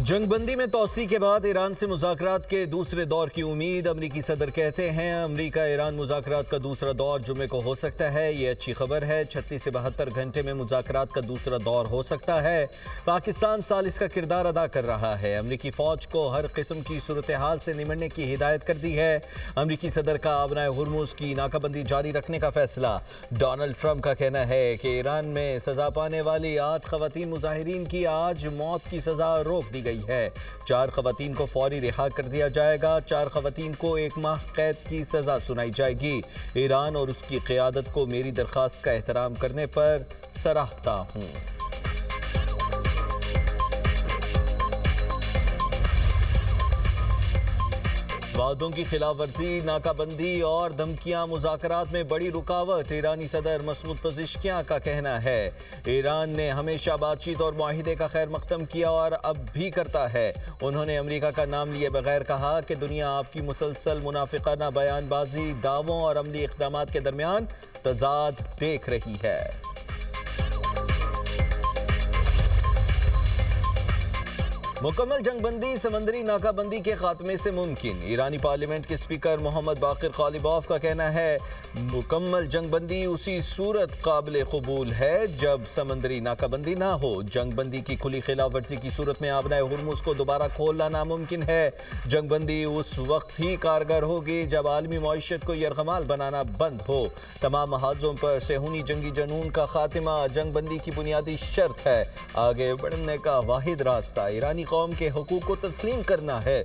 जंगबंदी में तोसी के बाद ईरान से मुज़ाकरात के दूसरे दौर की उम्मीद। अमरीकी सदर कहते हैं अमरीका ईरान मुज़ाकरात का दूसरा दौर जुमे को हो सकता है। ये अच्छी खबर है। 36 से 72 घंटे में मुज़ाकरात का दूसरा दौर हो सकता है। पाकिस्तान सालिस का किरदार अदा कर रहा है। अमरीकी फ़ौज को हर किस्म की सूरत हाल से निमटने की हिदायत कर दी है। अमरीकी सदर का आबनाए हुर्मुज़ की नाकाबंदी जारी रखने का फैसला। डोनाल्ड ट्रंप का कहना है कि ईरान में सज़ा पाने वाली 8 ख़वातीन मुजाहिरीन की आज मौत की सज़ा रोक दी गई है। 4 ख़वातीन को फौरी रिहा कर दिया जाएगा। 4 ख़वातीन को 1 माह कैद की सज़ा सुनाई जाएगी। ईरान और उसकी क़यादत को मेरी दरख्वास्त का एहतराम करने पर सराहता हूँ। वादों की खिलाफ वर्जी, नाकाबंदी और धमकियां मुज़ाकरात में बड़ी रुकावट। ईरानी सदर मसूद पज़ेश्कियान का कहना है ईरान ने हमेशा बातचीत और मुआहिदे का खैर मकदम किया और अब भी करता है। उन्होंने अमेरिका का नाम लिए बगैर कहा कि दुनिया आपकी मुसलसल मुनाफिकाना बयानबाजी, दावों और अमली इक़दामात के दरमियान तज़ाद देख रही है। मुकम्मल जंगबंदी समंदरी नाकाबंदी के खात्मे से मुमकिन। ईरानी पार्लियामेंट के स्पीकर मोहम्मद बाकिर कालिबॉफ का कहना है मुकम्मल जंगबंदी उसी सूरत काबिल कबूल है जब समंदरी नाकाबंदी ना हो। जंगबंदी की खुली खिलाफ वर्जी की सूरत में आबनाए हुर्मुज़ को दोबारा खोलना नामुमकिन है। जंगबंदी उस वक्त ही कारगर होगी जब आलमी मईशत को यरगमाल बनाना बंद हो। तमाम महाजों पर सेहूनी जंगी जनून का खात्मा जंगबंदी की बुनियादी शर्त है। आगे बढ़ने का वाहिद रास्ता ईरानी कौम के हुकूक को तस्लीम करना है।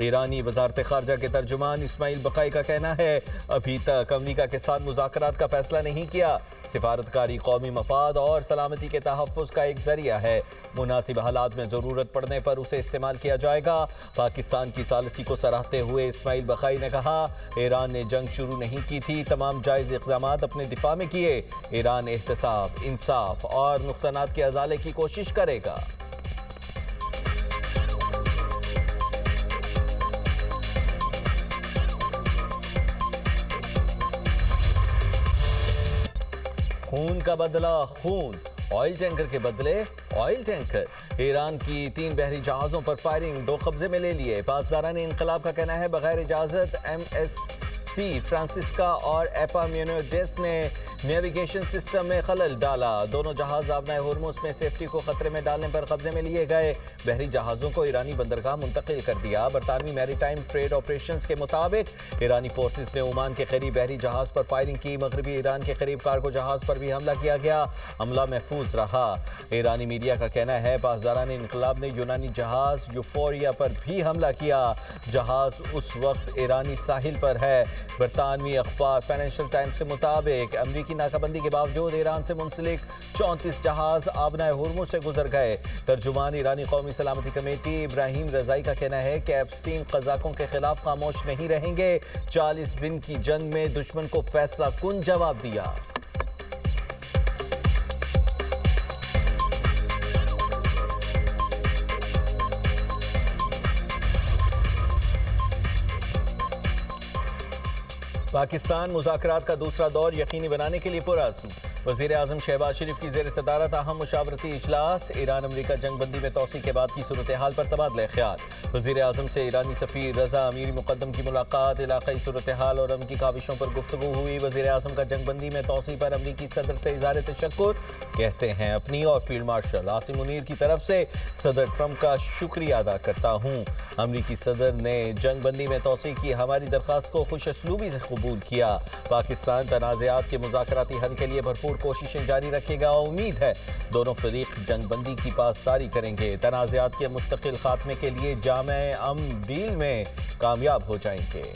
ईरानी वजारत खारजा के तर्जुमान इस्माइल बकाई का कहना है अभी तक अमरीका के साथ मुज़ाकरात का फैसला नहीं किया। सिफारतकारी कौमी मफाद और सलामती के तहफ़्फ़ुज़ का एक जरिया है। मुनासिब हालात में ज़रूरत पड़ने पर उसे इस्तेमाल किया जाएगा। पाकिस्तान की सालिसी को सराहते हुए इस्माइल बकाई ने कहा ईरान ने जंग शुरू नहीं की थी, तमाम जायज़ इक़दामात अपने दिफा में किए। ईरान एहतसाब, इंसाफ और नुक़सानात के अज़ाले की कोशिश करेगा। खून का बदला खून, ऑयल टैंकर के बदले ऑयल टैंकर। ईरान की 3 बहरी जहाज़ों पर फायरिंग, 2 कब्जे में ले लिए। पासदारान इनकलाब का कहना है बगैर इजाज़त MSC फ्रांसिस्का और एपाम्यूनिडेस ने नेविगेशन सिस्टम में खलल डाला। दोनों जहाज आबनाए हुर्मुज़ में सेफ्टी को खतरे में डालने पर कब्जे में लिए गए। बहरी जहाज़ों को ईरानी बंदरगाह मुंतकिल कर दिया। बरतानवी मैरीटाइम ट्रेड ऑपरेशंस के मुताबिक ईरानी फोर्सेस ने ओमान के करीब बहरी जहाज़ पर फायरिंग की। मगरबी ईरान के करीब कार्गो जहाज़ पर भी हमला किया गया। हमला महफूज रहा। ईरानी मीडिया का कहना है पासदारान इनकलाब ने यूनानी जहाज़ यूफोरिया पर भी हमला किया। जहाज़ उस वक्त ईरानी साहिल पर है। बरतानवी अखबार फाइनेंशियल टाइम्स के मुताबिक अमरीकी नाकाबंदी के बावजूद ईरान से मुंसलिक 34 जहाज आबनाए हुर्मुज़ से गुजर गए। तर्जुमान ईरानी कौमी सलामती कमेटी इब्राहिम रजाई का कहना है कि एप्स्टीन कज़ाकों के खिलाफ खामोश नहीं रहेंगे। 40 दिन की जंग में दुश्मन को फैसला कुन जवाब दिया। पाकिस्तान मुज़ाकरात का दूसरा दौर यकीनी बनाने के लिए पुरअज़्म। वज़ीर आज़म शहबाज शरीफ की ज़ेर सदारत अहम मुशावरती इजलास। ईरान अमरीका जंगबंदी में तोसी के बाद की सूरत हाल पर तबादला ख्याल। वज़ीर आज़म से ईरानी सफ़ीर रज़ा अमीरी मुक़द्दम की मुलाकात। इलाक़ाई सूरत हाल और अमरीकी काविशों पर गुफ्तगू हुई। वज़ीर आज़म का जंगबंदी में तोसी पर अमरीकी सदर से इज़हार तशक्कुर। कहते हैं अपनी और फील्ड मार्शल आसिम मुनीर की तरफ से सदर ट्रंप का शुक्रिया अदा करता हूँ। अमरीकी सदर ने जंगबंदी में तोसी की हमारी दरख्वास्त को खुश असलूबी से कबूल किया। पाकिस्तान तनाज़ात के मुज़ाकराती हल के लिए भरपूर कोशिशें जारी रखेगा। उम्मीद है दोनों फरीक जंगबंदी की पासदारी करेंगे। तनाज़ात के मुस्तकिल खात्मे के लिए जामे अमन डील में कामयाब हो जाएंगे।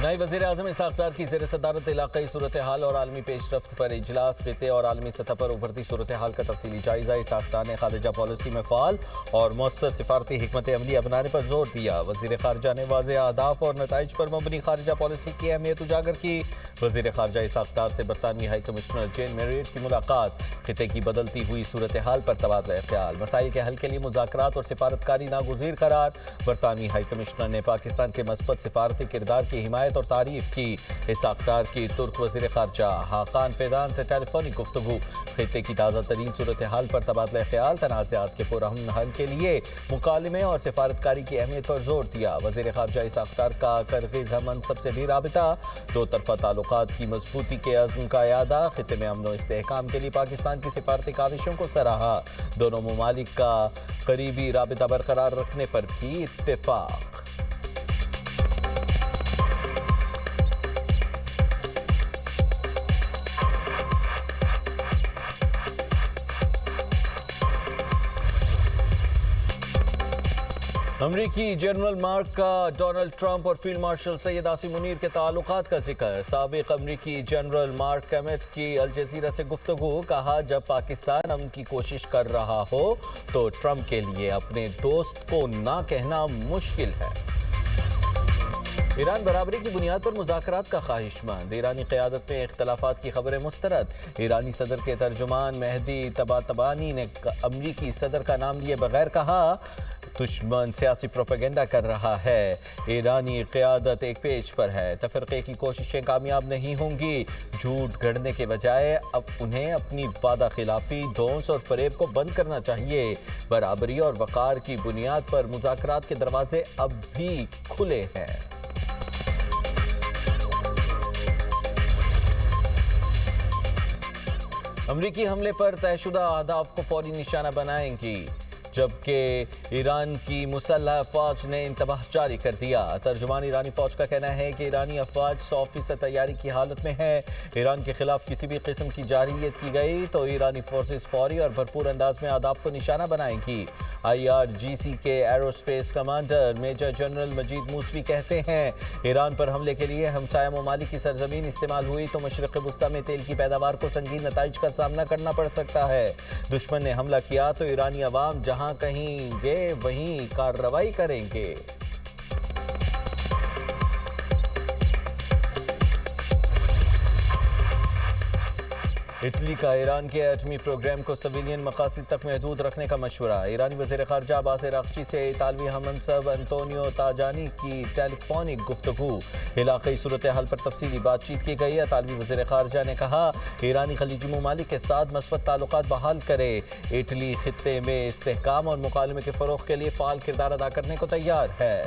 नए वज़ीर आज़म इसहाक़ डार की ज़ेर सदारत इलाक़ाई सूरत हाल और आलमी पेशरफ्त पर इजलास। ख़िते और आलमी सतह पर उभरती सूरत हाल का तफसीली जायज़ा। इसहाक़ डार ने ख़ारिजा पॉलिसी में फ़ाल और मौसर सिफारती हिकमत अमली अपनाने पर जोर दिया। वज़ीर ख़ारजा ने वाज़ेह अहदाफ़ और नताइज पर मबनी ख़ारिजा पॉलिसी की अहमियत उजागर की। वज़ीर ख़ारजा इसहाक़ डार से बरतानवी हाई कमिश्नर जेन मेरियट की मुलाकात। ख़िते की बदलती हुई सूरत हाल पर तबादला ख्याल। मसाइल के हल के लिए मुज़ाकरात और सिफारतकारी नागुज़ीर करार। बरतानवी हाई कमिश्नर ने पाकिस्तान के मस्बत सिफारती किरदार की हिमायत हिमायत और तारीफ की। इसाकदार की तुर्क वज़ीर ख़ारजा हाकान फिदान से टेलीफोनिक गुफ्तगू। खित्ते की ताज़ा तरीन सूरत हाल पर तबादला ख्याल। तनाज़ात के पुरअमन हल के लिए मुकालमे और सिफारतकारी की अहमियत पर जोर दिया। वज़ीर ख़ारजा इसाकदार का किर्गिज़ मनसब से भी राबिता। दो तरफ़ा ताल्लुकात की मजबूती के अज़्म का यादा। खित्ते में अमन व इस्तेहकाम के लिए पाकिस्तान की सिफारती काविशों को सराहा। दोनों ममालिक का करीबी राबिता बरकरार रखने पर भी इत्तेफाक। अमरीकी जनरल मार्क का डोनाल्ड ट्रंप और फील्ड मार्शल सैयद आसिम मुनीर के ताल्लुकात का जिक्र। साबिक अमरीकी जनरल मार्क कैमेट की अल जज़ीरा से गुफ्तगू। कहा, जब पाकिस्तान अमन की कोशिश कर रहा हो तो ट्रंप के लिए अपने दोस्त को ना कहना मुश्किल है। ईरान बराबरी की बुनियाद पर मुज़ाकरात का ख्वाहिशमंद। ईरानी क़यादत में इख्तलाफात की खबरें मुस्तरद। ईरानी सदर के तर्जुमान मेहदी तबातबानी ने अमरीकी सदर का नाम लिए बगैर कहा, दुश्मन सियासी प्रोपेगेंडा कर रहा है। ईरानी क़यादत एक पेज पर है। तफरक़े की कोशिशें कामयाब नहीं होंगी। झूठ गढ़ने के बजाय अब उन्हें अपनी वादा खिलाफी, धौंस और फरेब को बंद करना चाहिए। बराबरी और वक़ार की बुनियाद पर मुज़ाकरात के दरवाजे अब भी खुले हैं। अमरीकी हमले पर तयशुदा अहदाफ को फौरी निशाना बनाएंगी, जबकि ईरान की मुसल्लह अफवाज ने इंतबाह जारी कर दिया। तर्जुमान ईरानी फौज का कहना है कि ईरानी अफवाज 100% तैयारी की हालत में है। ईरान के खिलाफ किसी भी किस्म की जारियत की गई तो ईरानी फोर्सेस फौरी और भरपूर अंदाज में अहदाफ को निशाना बनाएंगी। IRGC के एरोस्पेस कमांडर मेजर जनरल मजीद मूसवी कहते हैं, ईरान पर हमले के लिए हमसाया ममालिक की सरजमीन इस्तेमाल हुई तो मशरिक़ वुस्ता में तेल की पैदावार को संगीन नताइज का सामना करना पड़ सकता है। दुश्मन ने हमला किया तो ईरानी अवाम जहां कहेंगे वहीं कार्रवाई करेंगे। इटली का ईरान के एटमी प्रोग्राम को सिविलियन मकासद तक महदूद रखने का मशवरा। ईरानी वज़ीर ख़ारजा अब्बास अराग़ची से इतालवी हममनसब अंतोनियो ताजानी की टेलीफोनिक गुफ्तगू। इलाक़ाई सूरत हाल पर तफसीली बातचीत की गई। इतालवी वज़ीर ख़ारजा ने कहा, ईरानी खलीजी ममालिक के साथ मस्बत ताल्लुकात बहाल करे। इटली खित्ते में इस्तेहकाम और मुकालमे के फ़रोग़ के लिए फ़ाल किरदार अदा करने को तैयार है।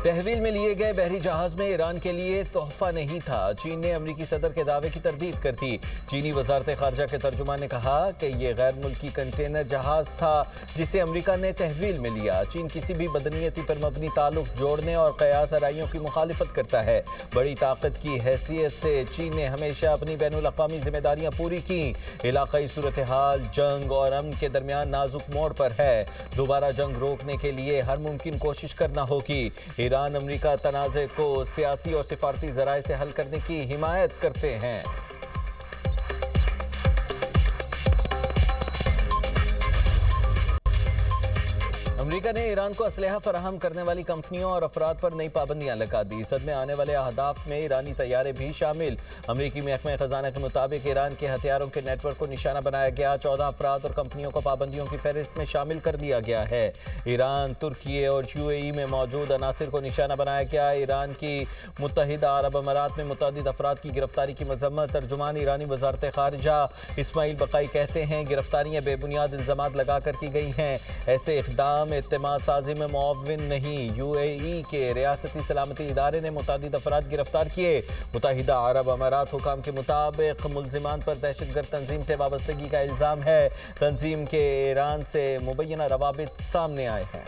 तहवील में लिए गए बहरी जहाज में ईरान के लिए तोहफा नहीं था। चीन ने अमरीकी सदर के दावे की तरदीद कर दी। चीनी वजारत ख़ारजा के तर्जुमान ने कहा कि यह गैर मुल्की कंटेनर जहाज था जिसे अमरीका ने तहवील में लिया। चीन किसी भी बदनीयती पर मबनी ताल्लुक जोड़ने और क़यास आराइयों की मुखालिफत करता है। बड़ी ताकत की हैसियत से चीन ने हमेशा अपनी बैनुल अक़वामी जिम्मेदारियाँ पूरी की। इलाक़ाई सूरत हाल जंग और अमन के दरमियान नाजुक मोड़ पर है। दोबारा जंग रोकने के लिए हर मुमकिन कोशिश करना होगी। ईरान अमरीका तनाज़े को सियासी और सिफारती ज़राए से हल करने की हिमायत करते हैं। अमरीका ने ईरान को असलहा फराहम करने वाली कंपनियों और अफराद पर नई पाबंदियां लगा दी। सद में आने वाले अहदाफ में ईरानी तैयारे भी शामिल। अमरीकी महकमे खजाना के मुताबिक ईरान के हथियारों के नेटवर्क को निशाना बनाया गया। 14 अफराद और कंपनियों को पाबंदियों की फहरिस्त में शामिल कर दिया गया है। ईरान, तुर्की और UAE में मौजूद अनासिर को निशाना बनाया गया। ईरान की मुत्तहिदा अरब अमारात में मुतअद्दिद अफराद की गिरफ्तारी की मजम्मत। तर्जुमान ईरानी वजारत ख़ारिजा इस्माइल बकाई कहते हैं, गिरफ्तारियाँ बेबुनियाद इल्ज़ामात लगा कर की गई हैं। ऐसे इक़दाम इत्तेमाद साजी में मुआविन नहीं। UAE के रियासती सलामती इदारे ने मुतअद्दिद अफराद गिरफ्तार किए। मुत्तहिदा अरब अमारात हुकाम के मुताबिक मुल्ज़िमान पर दहशतगर्द तंजीम से वाबस्तगी का इल्ज़ाम है। तंजीम के ईरान से मुबैना रवाबित सामने आए हैं।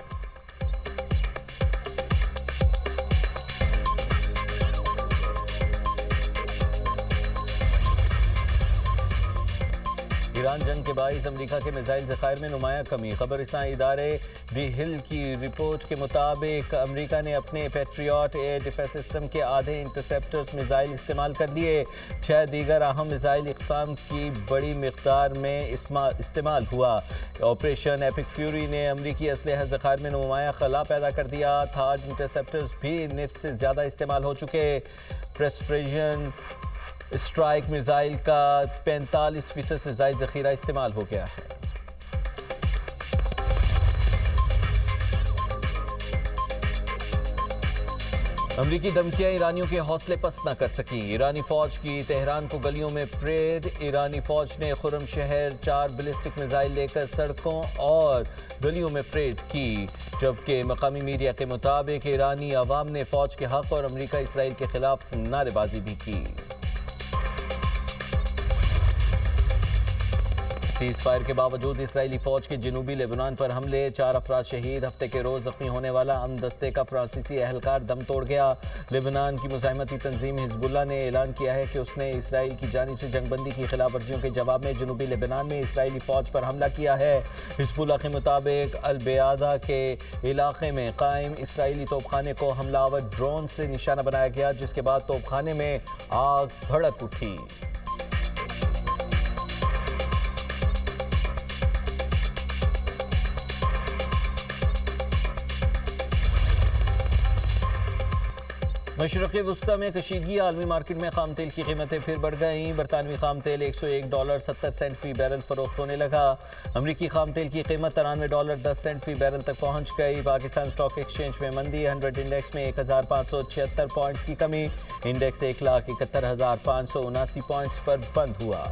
ईरान जंग के बाइस अमरीका के मिसाइल ज़खायर में नुमाया कमी। खबरसां इदारे दी हिल की रिपोर्ट के मुताबिक अमरीका ने अपने पैट्रियट एयर डिफेंस सिस्टम के आधे इंटरसेप्टर्स मिसाइल इस्तेमाल कर लिए। 6 दीगर अहम मिसाइल इक़साम की बड़ी मिक़दार में इस्तेमाल हुआ। ऑपरेशन एपिक फ्यूरी ने अमरीकी असलहा ज़खायर में नुमाया खला पैदा कर दिया। थर्ड इंटरसेप्टर्स भी निफ्स से ज़्यादा इस्तेमाल हो चुके। प्रेस्प्रेशन स्ट्राइक मिसाइल का 45% से ज़ायद ज़ख़ीरा इस्तेमाल हो गया है। अमरीकी धमकियां ईरानियों के हौसले पस्त न कर सकी। ईरानी फौज की तेहरान को गलियों में परेड। ईरानी फौज ने खुर्रम शहर 4 बैलिस्टिक मिसाइल लेकर सड़कों और गलियों में परेड की, जबकि मकामी मीडिया के मुताबिक ईरानी अवाम ने फौज के हक और अमरीका इसराइल के खिलाफ नारेबाजी भी की। सीज फायर के बावजूद इसराइली फौज के जनूबी लेबनान पर हमले, 4 अफराद शहीद। हफ्ते के रोज जख्मी होने वाला अमन दस्ते का फ्रांसीसी एहलकार दम तोड़ गया। लेबनान की मुजाहिमती तंजीम हिजबुल्लाह ने ऐलान किया है कि उसने इसराइल की जानिब से जंगबंदी की खिलाफ वर्जियों के जवाब में जनूबी लेबनान में इसराइली फौज पर हमला किया है। हिजबुल्लाह के मुताबिक अल-बेयादा के इलाके में कायम इसराइली तोपखाने को हमलावर ड्रोन से निशाना बनाया गया, जिसके बाद तोपखाने में आग भड़क उठी। मशरक़ी वुस्ता में कशीदगी, आलमी मार्केट में खाम तेल की कीमतें फिर बढ़ गईं। बरतानवी खाम तेल $101.70 फी बैरल फरोख्त होने लगा। अमरीकी खाम तेल की कीमत $93.10 फी बैरल तक पहुंच गई। पाकिस्तान स्टॉक एक्सचेंज में मंदी, 100 इंडेक्स में 1576 पॉइंट्स की कमी। इंडेक्स 1,71,579 पॉइंट्स पर बंद हुआ।